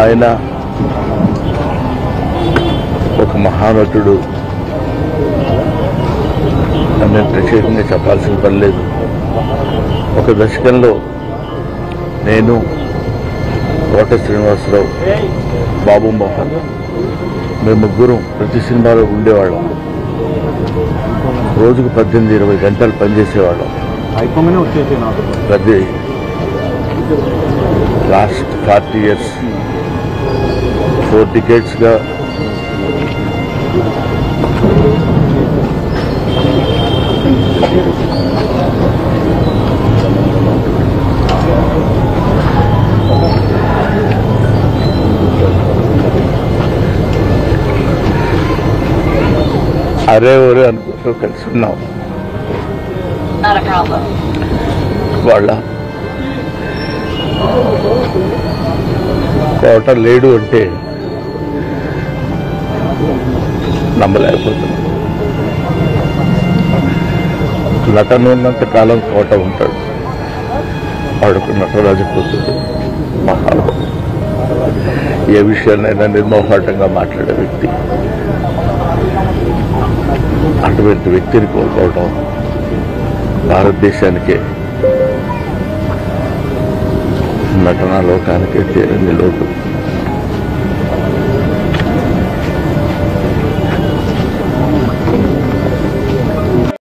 ఆయన ఒక మహానటుడు అని ప్రత్యేకంగా చెప్పాల్సిన పని లేదు. ఒక దశకంలో నేను, కోట శ్రీనివాసరావు, బాబు మోహన్ మేము ముగ్గురం ప్రతి సినిమాలో ఉండేవాళ్ళం. రోజుకు 18-20 గంటలు పనిచేసేవాళ్ళం. ప్రతి లాస్ట్ 40 years 4 decades-గా అరే ఒరే అనుకుంటూ కలిసి ఉన్నాం. వాళ్ళ కోట లేడు అంటే నమ్మలేకపోతున్నాం. నటన ఉన్నంత కాలం కోట ఉంటాడు. వాడుకు నటరాజు కూతురు మహానుభావుడు. ఏ విషయాన్నైనా నిర్మోహాటంగా మాట్లాడే వ్యక్తి. అటువంటి వ్యక్తిని కోల్పోవడం భారతదేశానికే, నటనా లోకానికే తీరని లోటు.